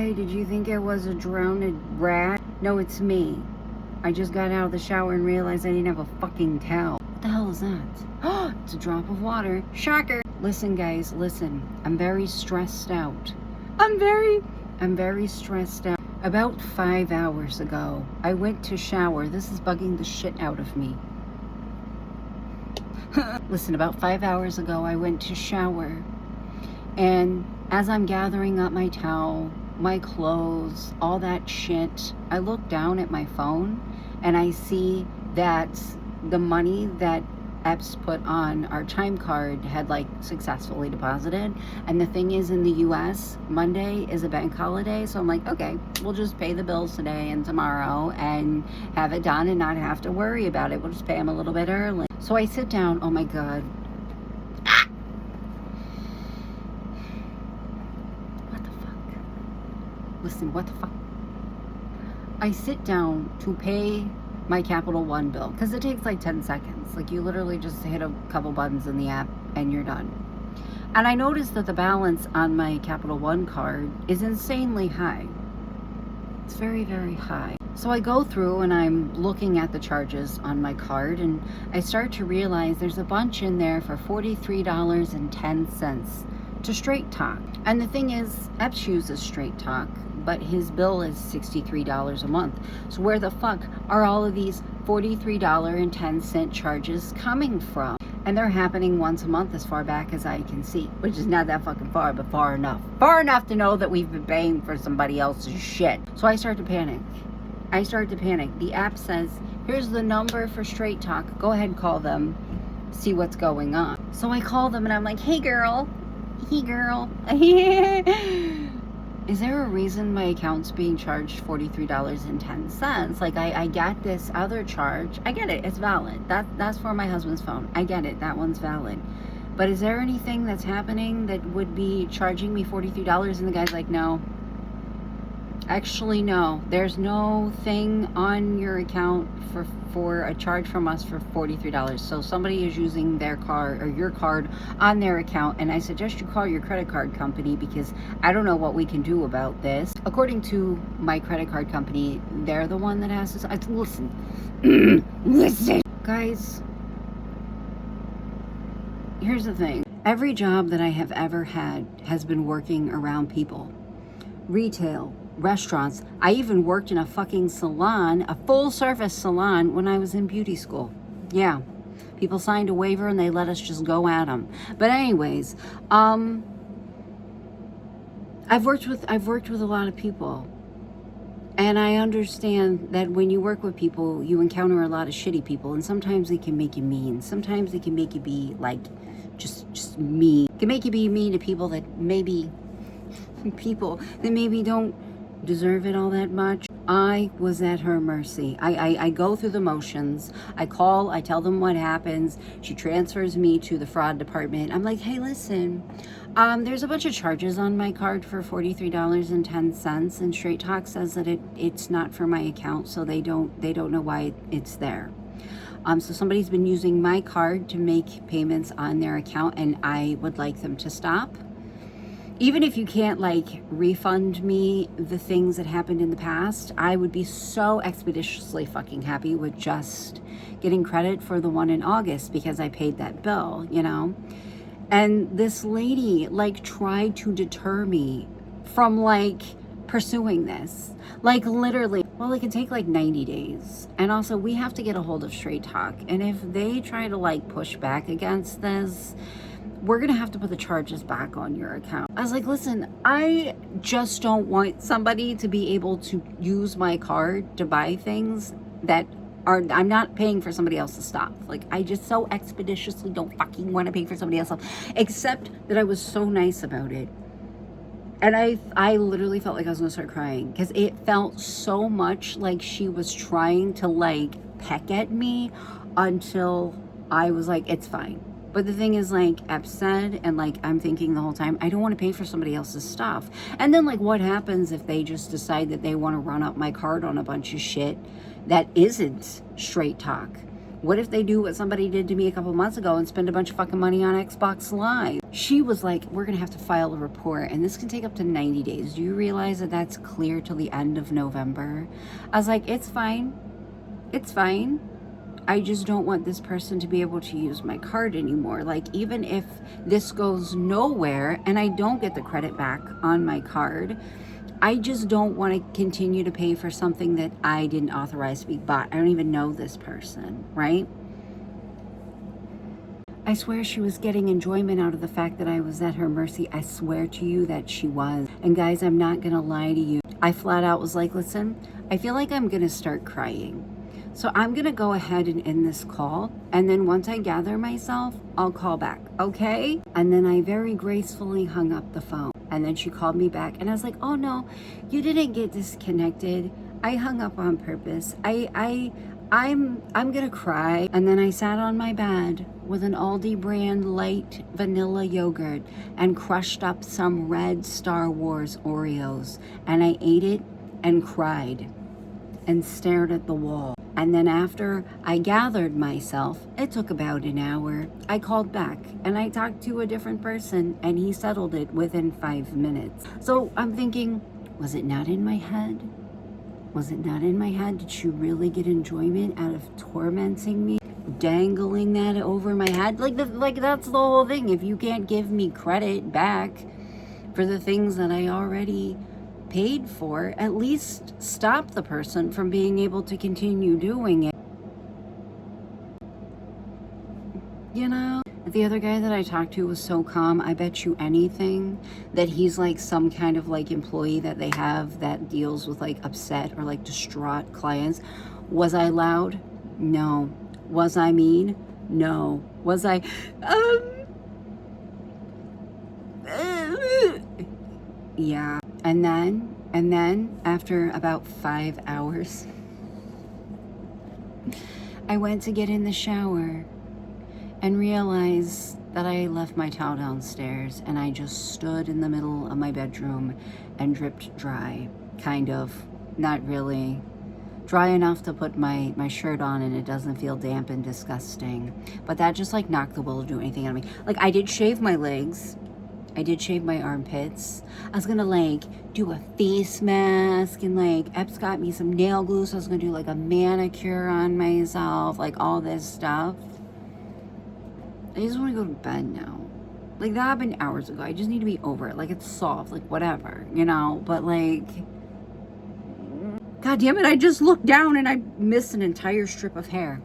Hi, did you think it was a drowned rat? No, it's me. I just got out of the shower and realized I didn't have a fucking towel. What the hell is that? Oh, it's a drop of water. Shocker. Listen, guys, listen. I'm very stressed out. I'm very stressed out. About 5 hours ago, I went to shower. This is bugging the shit out of me. Listen, about 5 hours ago, I went to shower. And as I'm gathering up my towel, my clothes, all that shit, I look down at my phone and I see that the money that Epps put on our time card had like successfully deposited. And the thing is, in the US, Monday is a bank holiday. So I'm like, okay, we'll just pay the bills today and tomorrow and have it done and not have to worry about it. We'll just pay them a little bit early. So I sit down. Oh my God. Listen, what the fuck? I sit down to pay my Capital One bill because it takes like 10 seconds. Like, you literally just hit a couple buttons in the app and you're done. And I noticed that the balance on my Capital One card is insanely high. It's very, very high. So I go through and I'm looking at the charges on my card and I start to realize there's a bunch in there for $43.10 to Straight Talk. And the thing is, Epps uses Straight Talk, but his bill is $63 a month. So where the fuck are all of these $43.10 charges coming from? And they're happening once a month as far back as I can see, which is not that fucking far, but far enough. Far enough to know that we've been paying for somebody else's shit. So I start to panic. The app says, here's the number for Straight Talk. Go ahead and call them, see what's going on. So I call them and I'm like, hey girl. Is there a reason my account's being charged $43.10? Like, I got this other charge. I get it, it's valid. That's for my husband's phone. I get it, that one's valid. But is there anything that's happening that would be charging me $43? And the guy's like, no. Actually, no. There's no thing on your account for a charge from us for $43. So somebody is using their card or your card on their account, and I suggest you call your credit card company because I don't know what we can do about this. According to my credit card company, they're the one that has to listen. Listen, guys. Here's the thing. Every job that I have ever had has been working around people. Retail, restaurants. I even worked in a fucking salon, a full service salon, when I was in beauty school. Yeah, people signed a waiver and they let us just go at them. But anyways, I've worked with a lot of people, and I understand that when you work with people, you encounter a lot of shitty people, and sometimes they can make you mean. Sometimes they can make you be like just mean. It can make you be mean to people that maybe don't deserve it all that much. I was at her mercy. I go through the motions. I call, I tell them what happens. She transfers me to the fraud department. I'm like, hey, listen, there's a bunch of charges on my card for $43.10, and Straight Talk says that it's not for my account, so they don't know why it's there. So somebody's been using my card to make payments on their account, and I would like them to stop. Even if you can't like refund me the things that happened in the past, I would be so expeditiously fucking happy with just getting credit for the one in August because I paid that bill, you know? And this lady like tried to deter me from like pursuing this. Like literally, well, it can take like 90 days. And also we have to get a hold of Straight Talk. And if they try to like push back against this, we're going to have to put the charges back on your account. I was like, listen, I just don't want somebody to be able to use my card to buy things that I'm not paying for somebody else's stuff. Like, I just so expeditiously don't fucking want to pay for somebody else's stuff. Except that I was so nice about it. And I literally felt like I was going to start crying because it felt so much like she was trying to like peck at me until I was like, it's fine. But the thing is, like Epps said, and like I'm thinking the whole time, I don't want to pay for somebody else's stuff. And then like what happens if they just decide that they want to run up my card on a bunch of shit that isn't Straight Talk? What if they do what somebody did to me a couple months ago and spend a bunch of fucking money on Xbox Live? She was like, we're going to have to file a report and this can take up to 90 days. Do you realize that that's clear till the end of November? I was like, it's fine. It's fine. I just don't want this person to be able to use my card anymore. Like, even if this goes nowhere and I don't get the credit back on my card, I just don't want to continue to pay for something that I didn't authorize to be bought. I don't even know this person, right? I swear she was getting enjoyment out of the fact that I was at her mercy. I swear to you that she was. And guys, I'm not going to lie to you. I flat out was like, listen, I feel like I'm going to start crying. So I'm going to go ahead and end this call. And then once I gather myself, I'll call back. Okay? And then I very gracefully hung up the phone. And then she called me back. And I was like, oh no, you didn't get disconnected. I hung up on purpose. I'm going to cry. And then I sat on my bed with an Aldi brand light vanilla yogurt and crushed up some red Star Wars Oreos. And I ate it and cried and stared at the wall. And then after I gathered myself, it took about an hour. I called back and I talked to a different person and he settled it within 5 minutes. So I'm thinking, was it not in my head? Was it not in my head? Did she really get enjoyment out of tormenting me? Dangling that over my head? Like that's the whole thing. If you can't give me credit back for the things that I already paid for, at least stop the person from being able to continue doing it. You know, the other guy that I talked to was so calm. I bet you anything that he's like some kind of like employee that they have that deals with like upset or like distraught clients. Was I loud? No. Was I mean? No. Was I yeah. And then after about 5 hours, I went to get in the shower and realized that I left my towel downstairs and I just stood in the middle of my bedroom and dripped dry. Kind of, not really. Dry enough to put my shirt on and it doesn't feel damp and disgusting. But that just like knocked the will to do anything out of me. Like, I did shave my legs. I did shave my armpits. I was gonna like do a face mask and like Epps got me some nail glue, so I was gonna do like a manicure on myself, like all this stuff. I just want to go to bed now. Like, that happened hours ago. I just need to be over it. Like, it's soft, like whatever, you know. But like, God damn it! I just looked down and I missed an entire strip of hair.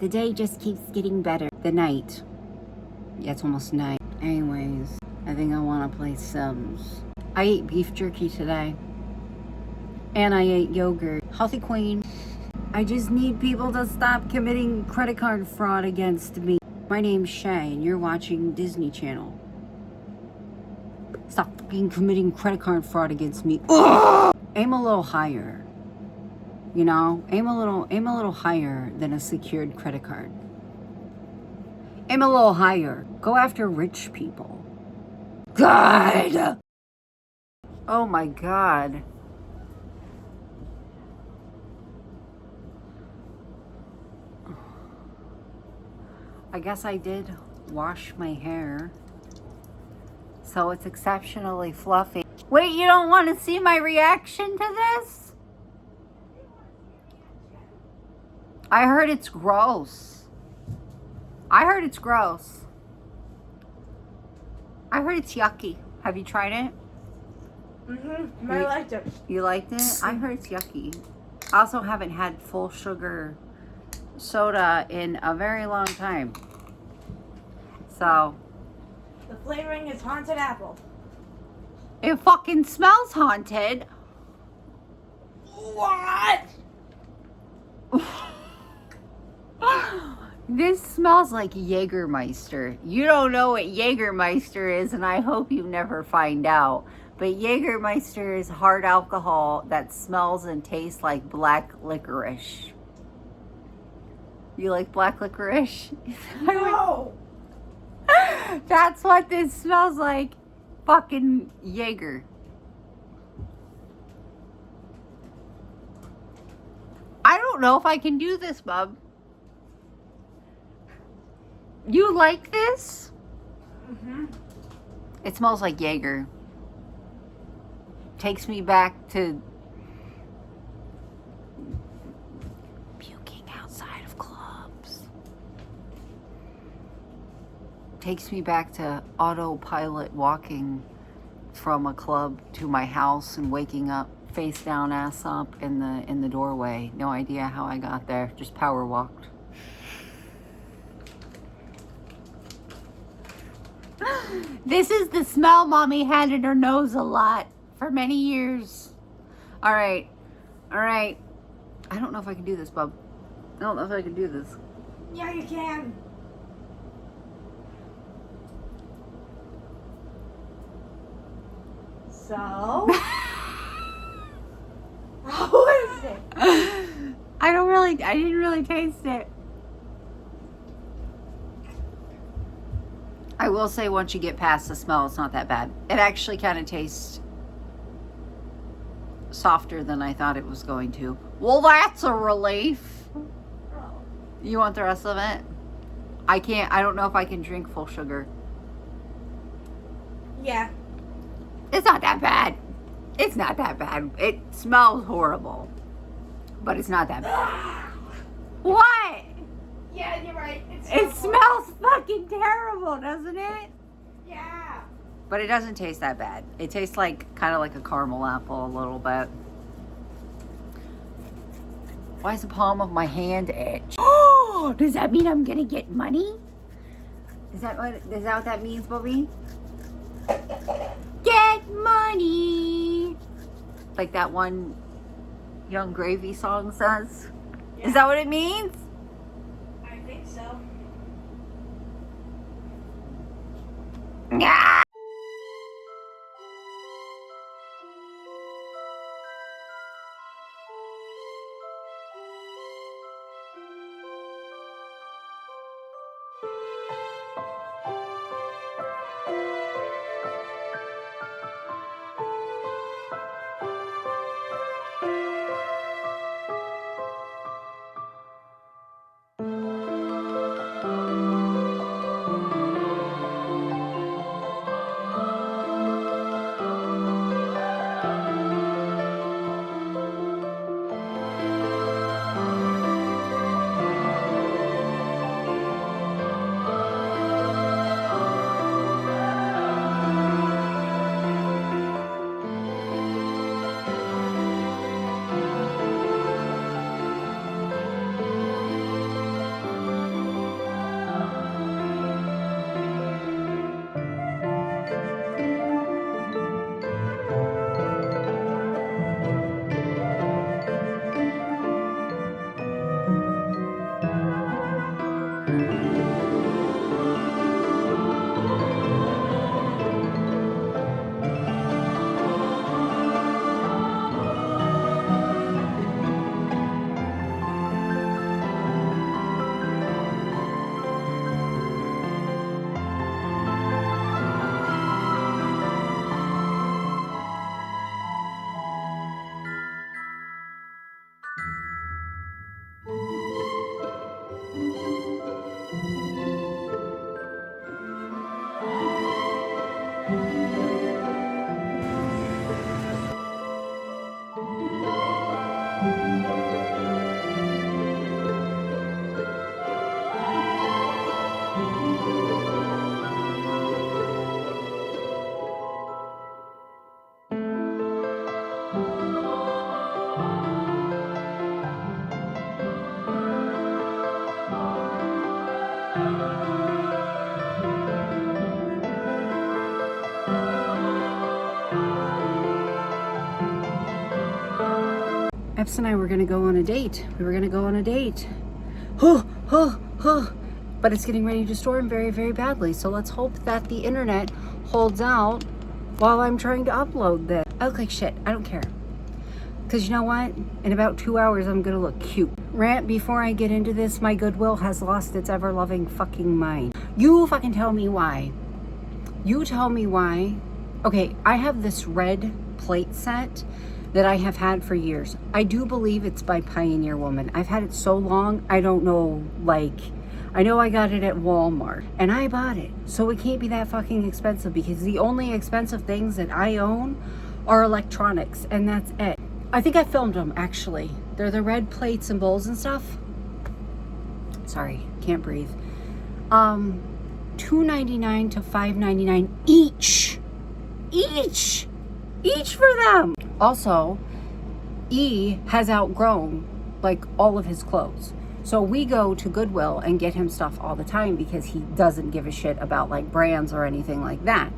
The day just keeps getting better. The night. Yeah, it's almost night. Anyways, I think I want to play Sims. I ate beef jerky today. And I ate yogurt. Healthy queen. I just need people to stop committing credit card fraud against me. My name's Shay and you're watching Disney Channel. Stop fucking committing credit card fraud against me. Ugh! Aim a little higher. You know? Aim a little higher than a secured credit card. Aim a little higher. Go after rich people. God! Oh my God. I guess I did wash my hair. So it's exceptionally fluffy. Wait, you don't want to see my reaction to this? I heard it's gross. I heard it's gross. I heard it's yucky. Have you tried it? Mm-hmm. I liked it. You liked it? I heard it's yucky. I also haven't had full sugar soda in a very long time. So. The flavoring is haunted apple. It fucking smells haunted. What? This smells like Jägermeister. You don't know what Jägermeister is, and I hope you never find out. But Jägermeister is hard alcohol that smells and tastes like black licorice. You like black licorice? No! That's what this smells like. Fucking Jaeger. I don't know if I can do this, bub. You like this? Mm-hmm. It smells like Jaeger. Takes me back to puking outside of clubs. Takes me back to autopilot walking from a club to my house and waking up face down, ass up in the doorway. No idea how I got there. Just power walked. This is the smell Mommy had in her nose a lot for many years. All right. I don't know if I can do this, bub. I don't know if I can do this. Yeah, you can. So, how is it? I didn't really taste it. I will say once you get past the smell, it's not that bad. It actually kind of tastes softer than I thought it was going to. Well, that's a relief. Oh. You want the rest of it? I don't know if I can drink full sugar. Yeah. It's not that bad. It's not that bad. It smells horrible. But it's not that bad. What? Yeah, you're right. It smells fucking terrible, doesn't it? Yeah. But it doesn't taste that bad. It tastes like kind of like a caramel apple a little bit. Why is the palm of my hand itch? Oh, does that mean I'm gonna get money? Is that what that means, Bobby? Get money, like that one Young Gravy song says. Yeah. Is that what it means? I think so. Yeah. Epps and I were going to go on a date. But it's getting ready to storm very, very badly. So let's hope that the internet holds out while I'm trying to upload this. I look like shit. I don't care. Because you know what? In about 2 hours, I'm going to look cute. Rant before I get into this, my goodwill has lost its ever-loving fucking mind. You fucking tell me why. You tell me why. Okay, I have this red plate set that I have had for years. I do believe it's by Pioneer Woman. I've had it so long, I don't know, like, I know I got it at Walmart and I bought it. So it can't be that fucking expensive because the only expensive things that I own are electronics and that's it. I think I filmed them actually. They're the red plates and bowls and stuff. Sorry, can't breathe. $2.99 to $5.99 each for them. Also, E has outgrown like all of his clothes. So we go to Goodwill and get him stuff all the time because he doesn't give a shit about like brands or anything like that.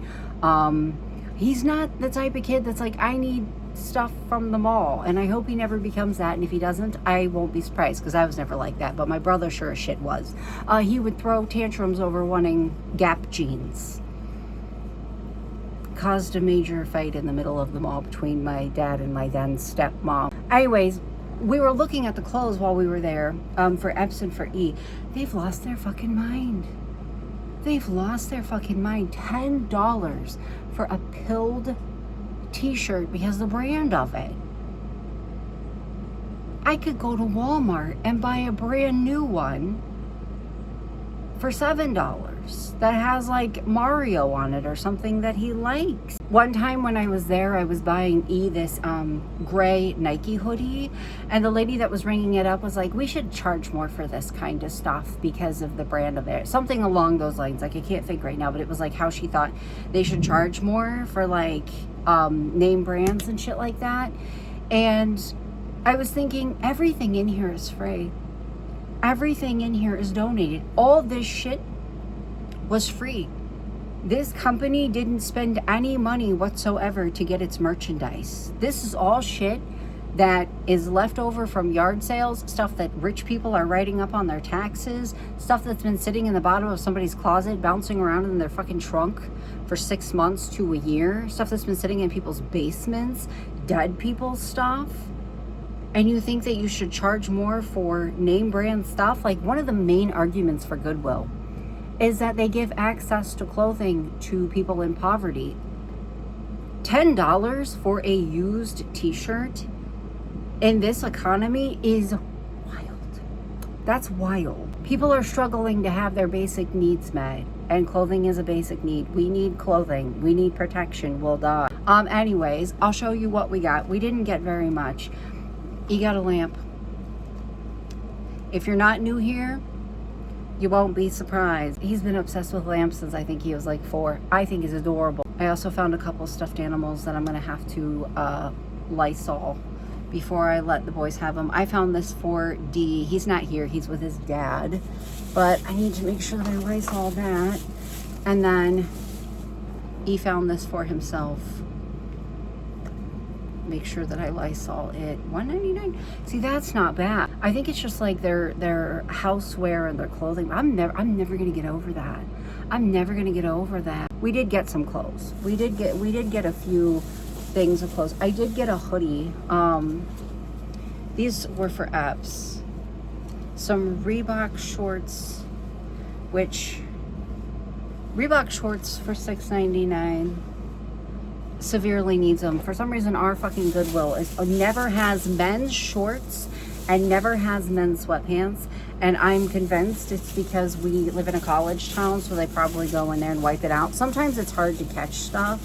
He's not the type of kid that's like, I need stuff from the mall, and I hope he never becomes that, and if he doesn't, I won't be surprised because I was never like that, but my brother sure as shit was. He would throw tantrums over wanting Gap jeans. Caused a major fight in the middle of the mall between my dad and my then stepmom. Anyways, we were looking at the clothes while we were there for Epps and for E. They've lost their fucking mind. They've lost their fucking mind. $10 for a pilled t-shirt because the brand of it. I could go to Walmart and buy a brand new one for $7 that has like Mario on it or something that he likes. One time when I was there, I was buying E this gray Nike hoodie, and the lady that was ringing it up was like, we should charge more for this kind of stuff because of the brand of it. Something along those lines. Like, I can't think right now, but it was like how she thought they should charge more for like name brands and shit like that. And I was thinking, everything in here is free. Everything in here is donated. All this shit was free. This company didn't spend any money whatsoever to get its merchandise. This is all shit that is left over from yard sales, stuff that rich people are writing up on their taxes, stuff that's been sitting in the bottom of somebody's closet, bouncing around in their fucking trunk for 6 months to a year, stuff that's been sitting in people's basements, dead people's stuff. And you think that you should charge more for name brand stuff? Like, one of the main arguments for Goodwill is that they give access to clothing to people in poverty. $10 for a used t-shirt in this economy is wild. That's wild. People are struggling to have their basic needs met, and clothing is a basic need. We need clothing. We need protection. We'll die. Anyways, I'll show you what we got. We didn't get very much. He got a lamp. If you're not new here, you won't be surprised. He's been obsessed with lamps since I think he was like 4. I think he's adorable. I also found a couple stuffed animals that I'm gonna have to Lysol before I let the boys have them. I found this for D. He's not here, he's with his dad, but I need to make sure that I Lysol that. And then he found this for himself. Make sure that I Lysol it. $1.99. See, that's not bad. I think it's just like their houseware and their clothing. I'm never gonna get over that. I'm never gonna get over that. We did get some clothes. We did get a few things of clothes. I did get a hoodie. These were for Epps. Some Reebok shorts, which Reebok shorts for $6.99. Severely needs them. For some reason, our fucking Goodwill never has men's shorts and never has men's sweatpants, and I'm convinced it's because we live in a college town, so they probably go in there and wipe it out. Sometimes it's hard to catch stuff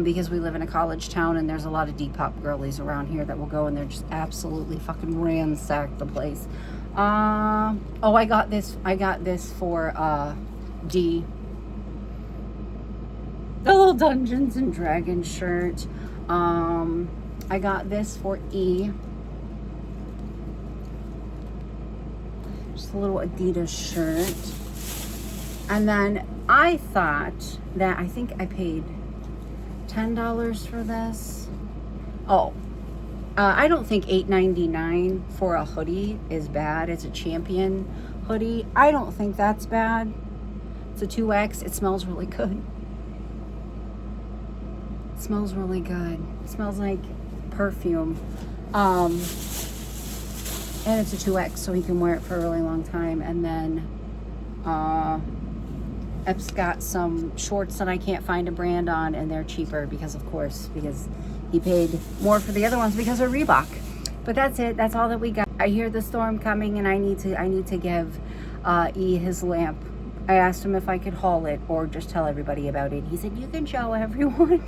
because we live in a college town and there's a lot of Depop girlies around here that will go and they're just absolutely fucking ransack the place. Oh, I got this for D. The little Dungeons and Dragons shirt. I got this for E. Just a little Adidas shirt. And then I thought that I think I paid $10 for this. Oh, I don't think $8.99 for a hoodie is bad. It's a Champion hoodie. I don't think that's bad. It's a 2X. It smells really good. It smells really good. It smells like perfume. And it's a 2X, so he can wear it for a really long time. And then Epps got some shorts that I can't find a brand on, and they're cheaper because he paid more for the other ones because of Reebok. But that's it. That's all that we got. I hear the storm coming, and I need to give his lamp. I asked him if I could haul it or just tell everybody about it. He said, you can show everyone.